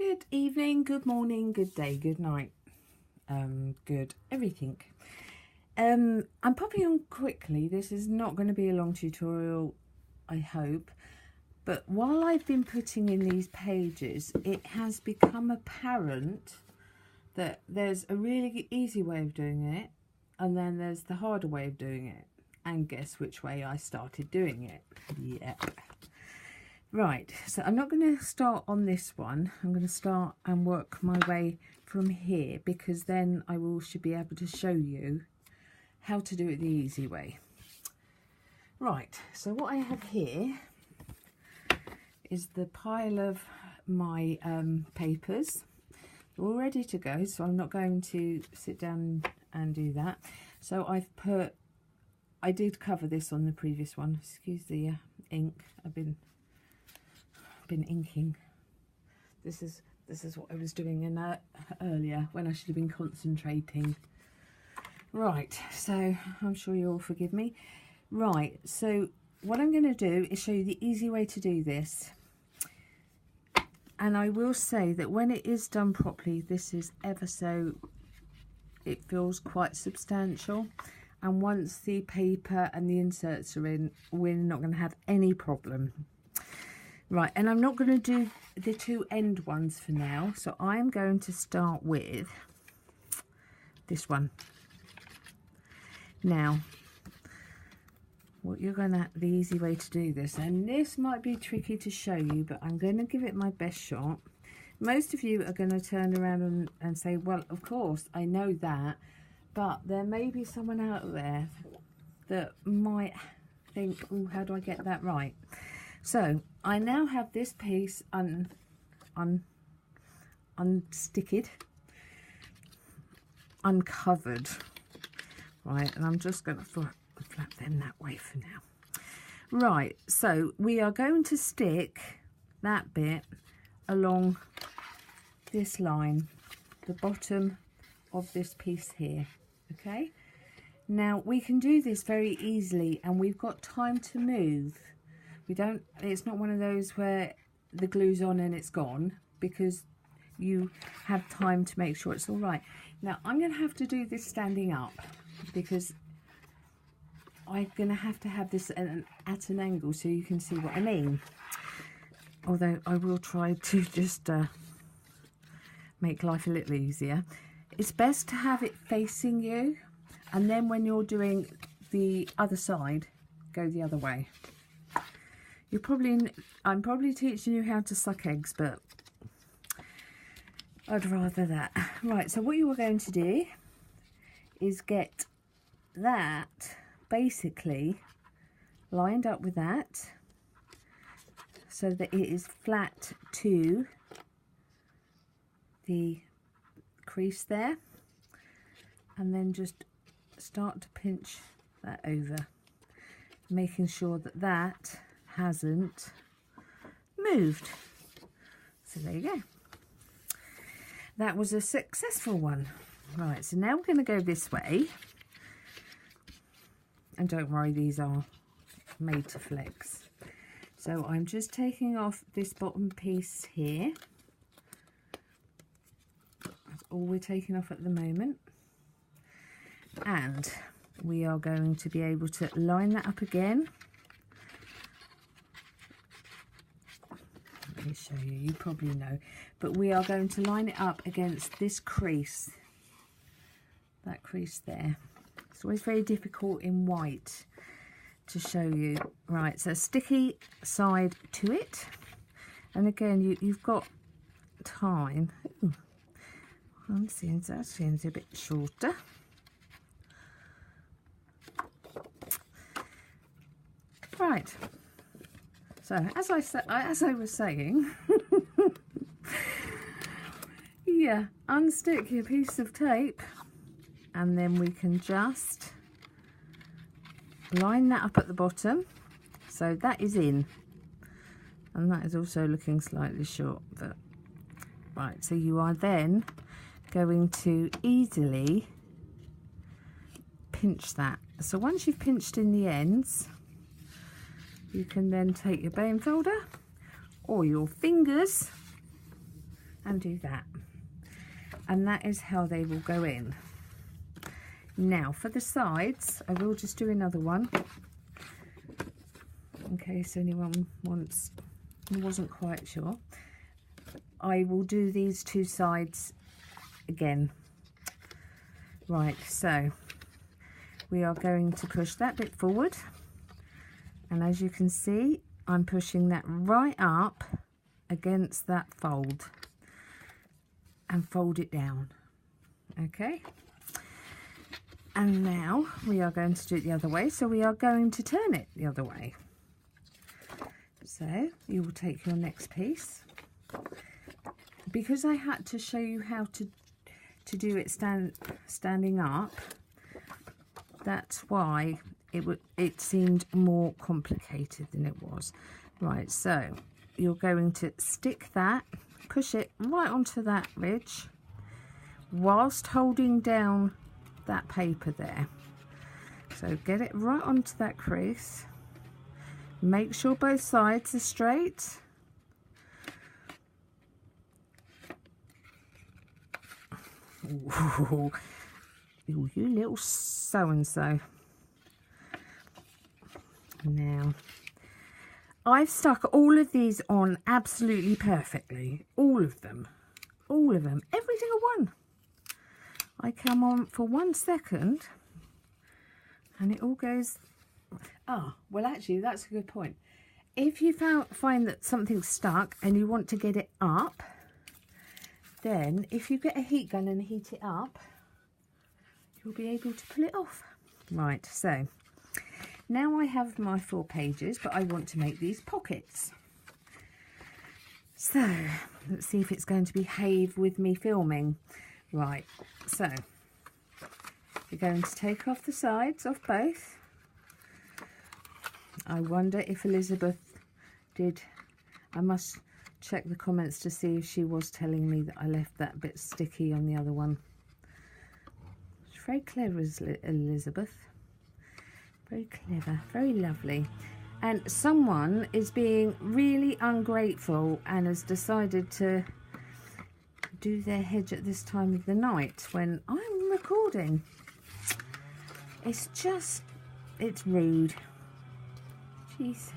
Good evening, good morning, good day, good night, good everything. I'm popping on quickly. This is not going to be a long tutorial, I hope. But while I've been putting in these pages, it has become apparent that there's a really easy way of doing it, and then there's the harder way of doing it. And guess which way I started doing it? Yeah. Right, so I'm not going to start on this one. I'm going to start and work my way from here, because then I should be able to show you how to do it the easy way. Right, so what I have here is the pile of my papers. They're all ready to go, so I'm not going to sit down and do that. So I did cover this on the previous one. Excuse the ink. I've been inking. This is what I was doing in earlier when I should have been concentrating. Right, so I'm sure you'll forgive me. Right, so what I'm going to do is show you the easy way to do this. And I will say that when it is done properly, this is it feels quite substantial. And once the paper and the inserts are in, we're not going to have any problem. Right, and I'm not going to do the two end ones for now, so I'm going to start with this one. Now, the easy way to do this, and this might be tricky to show you, but I'm going to give it my best shot. Most of you are going to turn around and say, well, of course, I know that, but there may be someone out there that might think, oh, how do I get that right? So I now have this piece uncovered, right, and I'm just going to flap them that way for now. Right, so we are going to stick that bit along this line, the bottom of this piece here, okay? Now we can do this very easily, and we've got time to move. It's not one of those where the glue's on and it's gone, because you have time to make sure it's all right. Now I'm going to have to do this standing up, because I'm going to have this at an angle so you can see what I mean. Although I will try to just make life a little easier. It's best to have it facing you, and then when you're doing the other side, go the other way. I'm probably teaching you how to suck eggs, but I'd rather that. Right, so what you are going to do is get that basically lined up with that, so that it is flat to the crease there, and then just start to pinch that over, making sure that that hasn't moved. So there you go. That was a successful one. Right, so now we're going to go this way, and don't worry, these are made to flex. So I'm just taking off this bottom piece here. That's all we're taking off at the moment, and we are going to be able to line that up again. Let me show you, you probably know, but we are going to line it up against this crease, that crease there. It's always very difficult in white to show you. Right, so sticky side to it, and again you've got time. Ooh, that seems a bit shorter. Right. So as I was saying, yeah, unstick your piece of tape, and then we can just line that up at the bottom, so that is in, and that is also looking slightly short, but right, so you are then going to easily pinch that. So once you've pinched in the ends, you can then take your bone folder or your fingers and do that. And that is how they will go in. Now for the sides, I will just do another one in case anyone wasn't quite sure. I will do these two sides again. Right, so we are going to push that bit forward, and as you can see, I'm pushing that right up against that fold and fold it down. Okay, and now we are going to do it the other way, so we are going to turn it the other way. So you will take your next piece. Because I had to show you how to do it standing up, that's why it seemed more complicated than it was. Right, so you're going to stick that, push it right onto that ridge whilst holding down that paper there. So get it right onto that crease. Make sure both sides are straight. Ooh, you little so-and-so. Now, I've stuck all of these on absolutely perfectly. All of them. All of them. Every single one. I come on for 1 second and it all goes... Ah, well actually that's a good point. If you find that something's stuck and you want to get it up, then if you get a heat gun and heat it up, you'll be able to pull it off. Right, so now I have my 4 pages, but I want to make these pockets. So let's see if it's going to behave with me filming. Right, so you're going to take off the sides of both. I wonder if Elizabeth did. I must check the comments to see if she was telling me that I left that bit sticky on the other one. She's very clever, Elizabeth. Very clever, very lovely. And someone is being really ungrateful and has decided to do their hedge at this time of the night when I'm recording. It's just, it's rude. Jeez.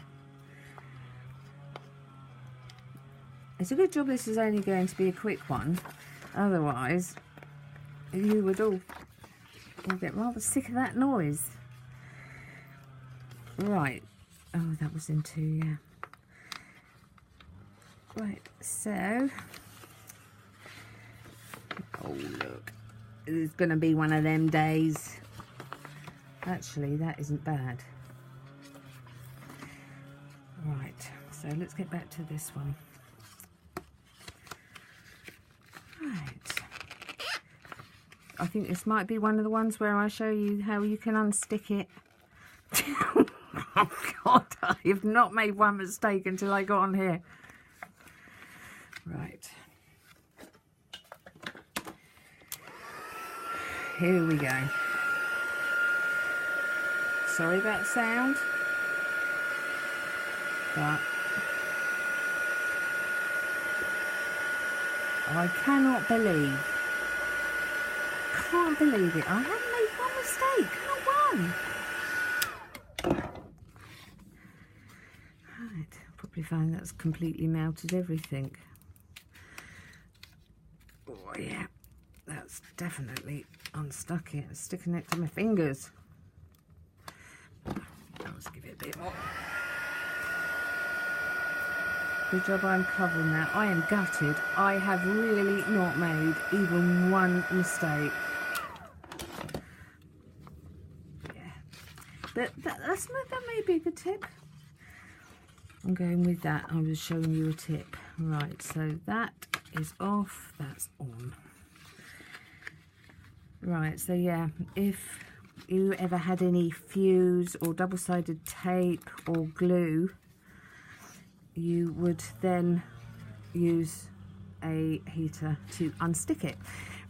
It's a good job this is only going to be a quick one. Otherwise, you would all get rather sick of that noise. Right. Oh, that was in 2, yeah. Right, so... Oh, look. It's going to be one of them days. Actually, that isn't bad. Right, so let's get back to this one. Right. I think this might be one of the ones where I show you how you can unstick it. Oh God, I have not made one mistake until I got on here. Right. Here we go. Sorry about the sound. But I can't believe it. I haven't made one mistake, not one. Right, probably find that's completely melted everything. Oh yeah, that's definitely unstuck it. It's sticking it to my fingers. Let's give it a bit more. Good job I'm covering that. I am gutted. I have really not made even one mistake. Yeah. But that may be a good tip. I'm going with that. I was showing you a tip. Right, so that is off. That's on. Right, so yeah, if you ever had any fuse or double-sided tape or glue, you would then use a heater to unstick it.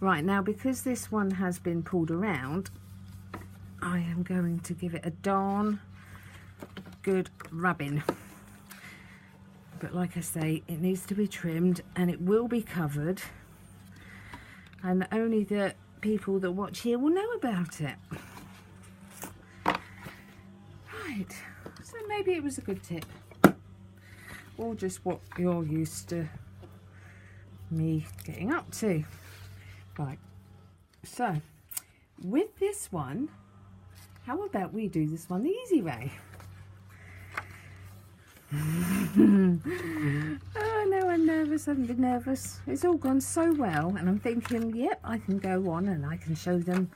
Right, now because this one has been pulled around, I am going to give it a darn good rubbing. but like I say, it needs to be trimmed and it will be covered, and only the people that watch here will know about it. Right, so maybe it was a good tip, or just what you're used to me getting up to. Right, so with this one, how about we do this one the easy way? Oh no, I'm nervous. I'm a bit nervous. It's all gone so well, and I'm thinking, yep, I can go on and I can show them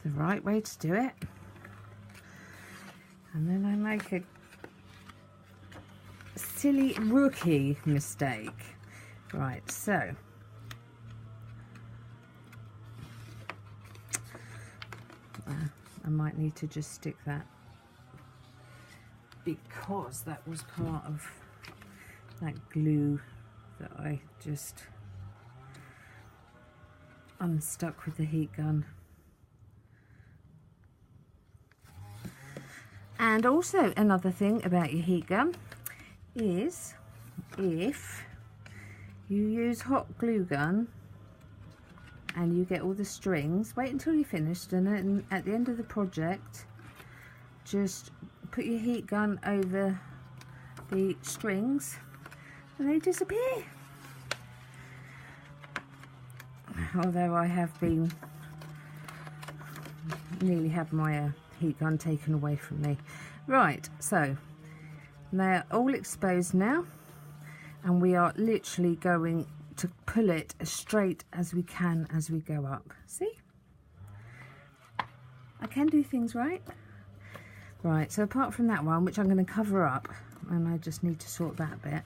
the right way to do it. And then I make a silly rookie mistake. Right, so I might need to just stick that, because that was part of that glue that I just unstuck with the heat gun. And also another thing about your heat gun is, if you use hot glue gun and you get all the strings, wait until you're finished, and then at the end of the project just put your heat gun over the strings and they disappear. Although I have been nearly had my heat gun taken away from me. Right, so they're all exposed now, and we are literally going to pull it as straight as we can as we go up. See? I can do things right. Right, so apart from that one, which I'm going to cover up, and I just need to sort that bit,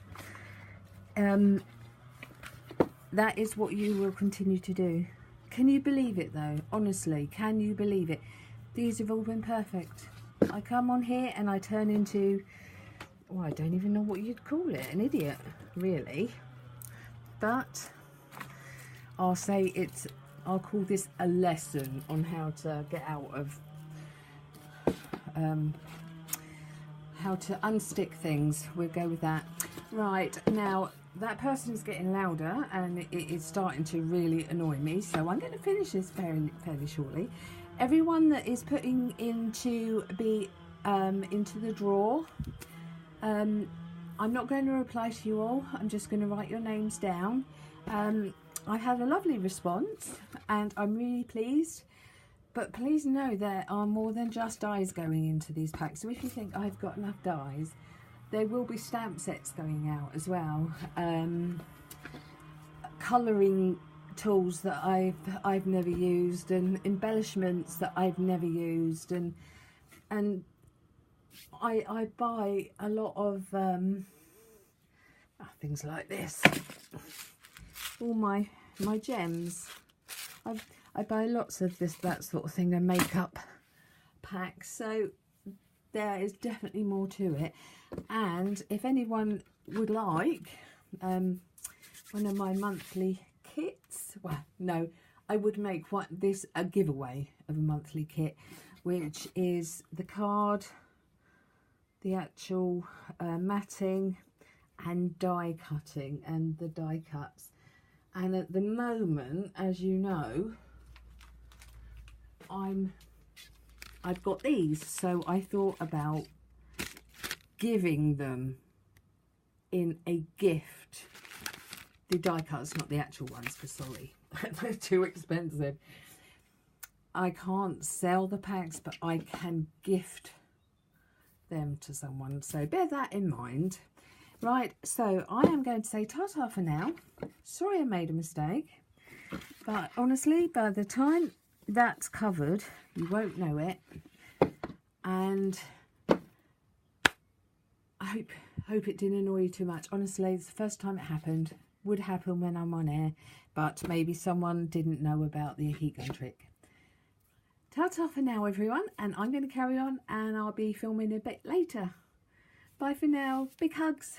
that is what you will continue to do. Can you believe it though? Honestly, can you believe it? These have all been perfect. I come on here and I turn into, well, I don't even know what you'd call it, an idiot, really. But I'll say I'll call this a lesson on how to get out of, how to unstick things. We'll go with that. Right, now that person is getting louder and it is starting to really annoy me, so I'm going to finish this fairly shortly. Everyone that is putting into the drawer, I'm not going to reply to you all. I'm just going to write your names down. I had a lovely response and I'm really pleased, but please know there are more than just dies going into these packs. So if you think I've got enough dies, there will be stamp sets going out as well, colouring tools that I've never used, and embellishments that I've never used, and I buy a lot of things like this, all my gems. I buy lots of that sort of thing, and makeup packs, so there is definitely more to it. And if anyone would like one of my monthly kits, well, no, I would make a giveaway of a monthly kit, which is the card, the actual matting and die cutting, and the die cuts. And at the moment, as you know, I've got these, so I thought about giving them in a gift. The die cuts, not the actual ones, because sorry, they're too expensive. I can't sell the packs, but I can gift them to someone, so bear that in mind. Right, so I am going to say ta-ta for now. Sorry I made a mistake, but honestly, by the time that's covered, you won't know it. And I hope it didn't annoy you too much. Honestly, it's the first time it happened. Would happen when I'm on air, but maybe someone didn't know about the heat gun trick. Ta-ta for now, everyone, and I'm going to carry on, and I'll be filming a bit later. Bye for now. Big hugs.